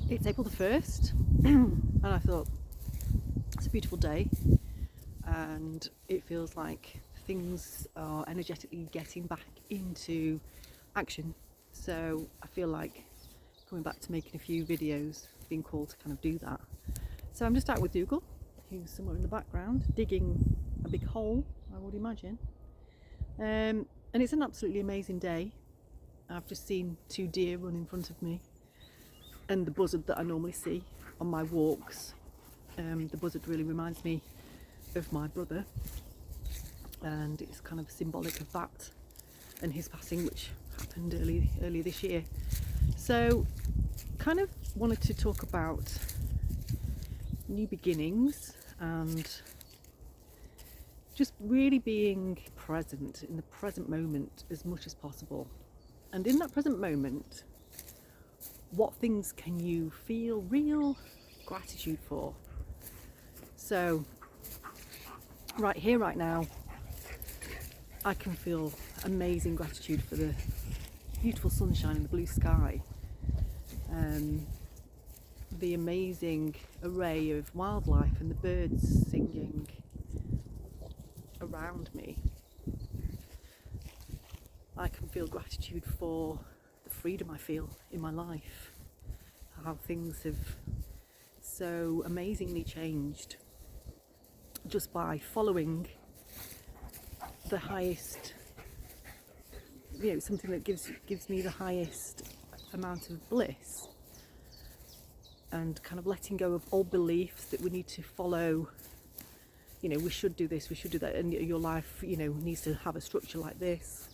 It's April the 1st and I thought it's a beautiful day and it feels like things are energetically getting back into action. So I feel like coming back to making a few videos, being called to kind of do that. So I'm just out with Dougal, who's somewhere in the background digging a big hole, I would imagine. And it's an absolutely amazing day. I've just seen 2 deer run in front of me, and the buzzard that I normally see on my walks. The buzzard really reminds me of my brother, and it's kind of symbolic of that and his passing, which happened earlier this year. So kind of wanted to talk about new beginnings and just really being present in the present moment as much as possible. And in that present moment, what things can you feel real gratitude for? So right here, right now, I can feel amazing gratitude for the beautiful sunshine and the blue sky, the amazing array of wildlife and the birds singing around me. I can feel gratitude for the freedom I feel in my life, how things have so amazingly changed just by following the highest, something that gives me the highest amount of bliss, and kind of letting go of old beliefs that we need to follow. We should do this, we should do that, and your life needs to have a structure like this,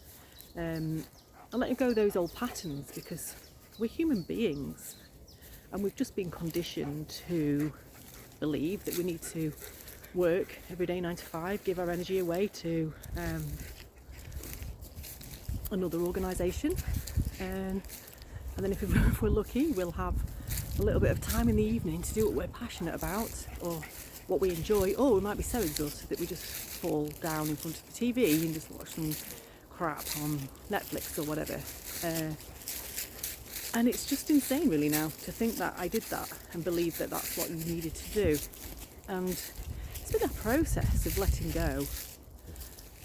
and letting go of those old patterns, because we're human beings and we've just been conditioned to believe that we need to work every day 9 to 5, give our energy away to another organisation, and then if we're lucky, we'll have a little bit of time in the evening to do what we're passionate about or what we enjoy, or we might be so exhausted that we just fall down in front of the TV and just watch some crap on Netflix or whatever. And it's just insane really now to think that I did that and believe that that's what you needed to do. And it's been a process of letting go,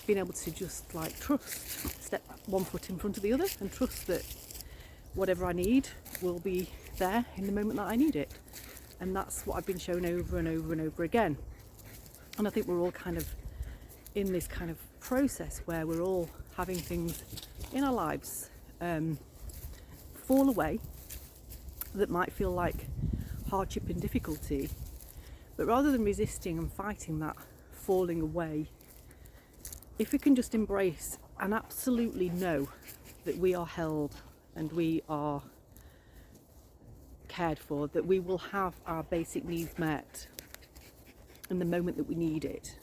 being able to just trust, step one foot in front of the other, and trust that whatever I need will be there in the moment that I need it. And that's what I've been shown over and over and over again. And I think we're all kind of in this kind of process where we're all having things in our lives fall away that might feel like hardship and difficulty, but rather than resisting and fighting that falling away, if we can just embrace and absolutely know that we are held and we are cared for, that we will have our basic needs met in the moment that we need it.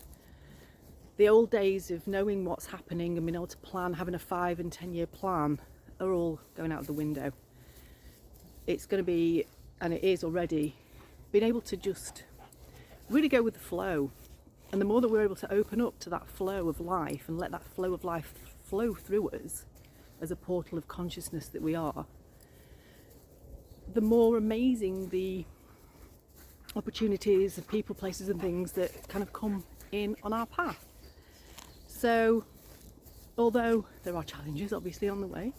The old days of knowing what's happening and being able to plan, having a 5 and 10 year plan, are all going out of the window. It's going to be, and it is already, being able to just really go with the flow. And the more that we're able to open up to that flow of life and let that flow of life flow through us as a portal of consciousness that we are, the more amazing the opportunities of people, places and things that kind of come in on our path. So although there are challenges obviously on the way,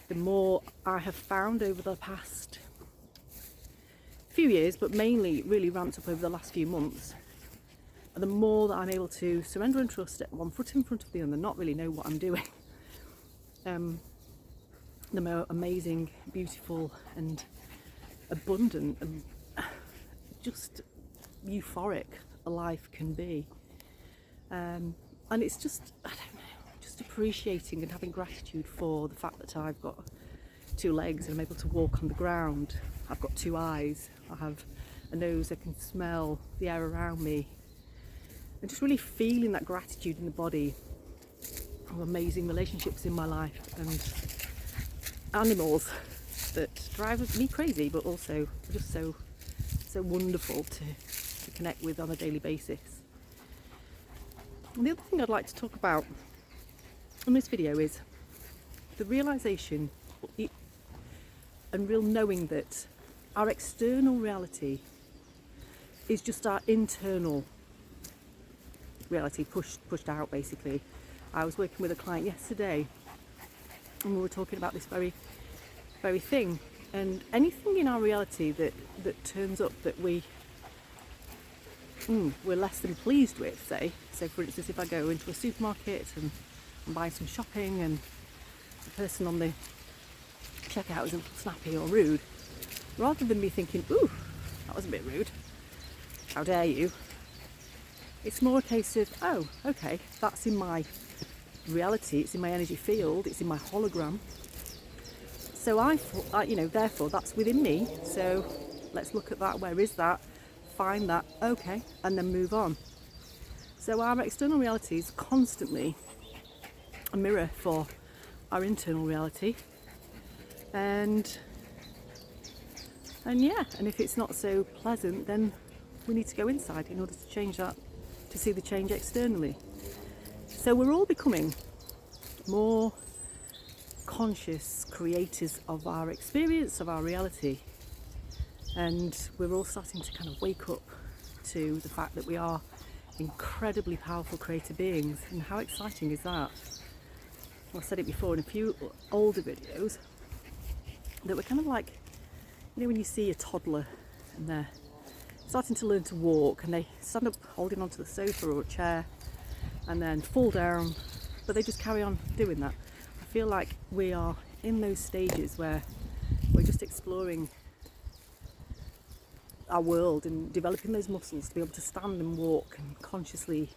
the more I have found over the past few years, but mainly really ramped up over the last few months, and the more that I'm able to surrender and trust, at one foot in front of the other, not really know what I'm doing, the more amazing, beautiful and abundant and just euphoric a life can be. And it's just, I don't know, just appreciating and having gratitude for the fact that I've got 2 legs and I'm able to walk on the ground. I've got 2 eyes, I have a nose, I can smell the air around me, and just really feeling that gratitude in the body of amazing relationships in my life and animals that drive me crazy, but also just so wonderful to connect with on a daily basis. And the other thing I'd like to talk about in this video is the realization and real knowing that our external reality is just our internal reality pushed out, basically. I was working with a client yesterday and we were talking about this very thing, and anything in our reality that turns up that we're less than pleased with, say for instance, if I go into a supermarket and I'm buying some shopping and the person on the checkout is a little snappy or rude, rather than me thinking, ooh, that was a bit rude, how dare you, it's more a case of, oh, okay, that's in my reality, it's in my energy field, it's in my hologram. So therefore that's within me. So let's look at that. Where is that? Find that. Okay, and then move on. So our external reality is constantly a mirror for our internal reality, and if it's not so pleasant, then we need to go inside in order to change that, to see the change externally. So we're all becoming more conscious creators of our experience, of our reality, and we're all starting to kind of wake up to the fact that we are incredibly powerful creator beings. And how exciting is that? I've said it before in a few older videos, that we're kind of like, when you see a toddler and they're starting to learn to walk and they stand up holding onto the sofa or a chair and then fall down, but they just carry on doing that. I feel like we are in those stages where we're just exploring our world and developing those muscles to be able to stand and walk and consciously,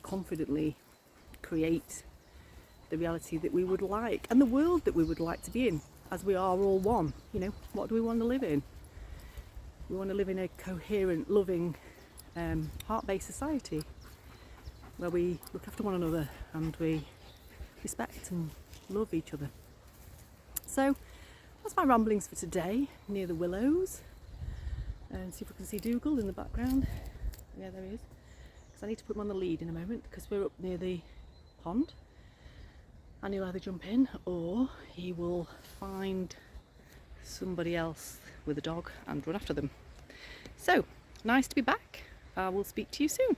confidently create the reality that we would like and the world that we would like to be in, as we are all one. What do we want to live in? We want to live in a coherent, loving, heart-based society where we look after one another and we respect and love each other. So that's my ramblings for today, near the willows. And see if we can see Dougal in the background. Yeah, there he is. Because I need to put him on the lead in a moment, because we're up near the pond, and he'll either jump in or he will find somebody else with a dog and run after them. So nice to be back. I will speak to you soon.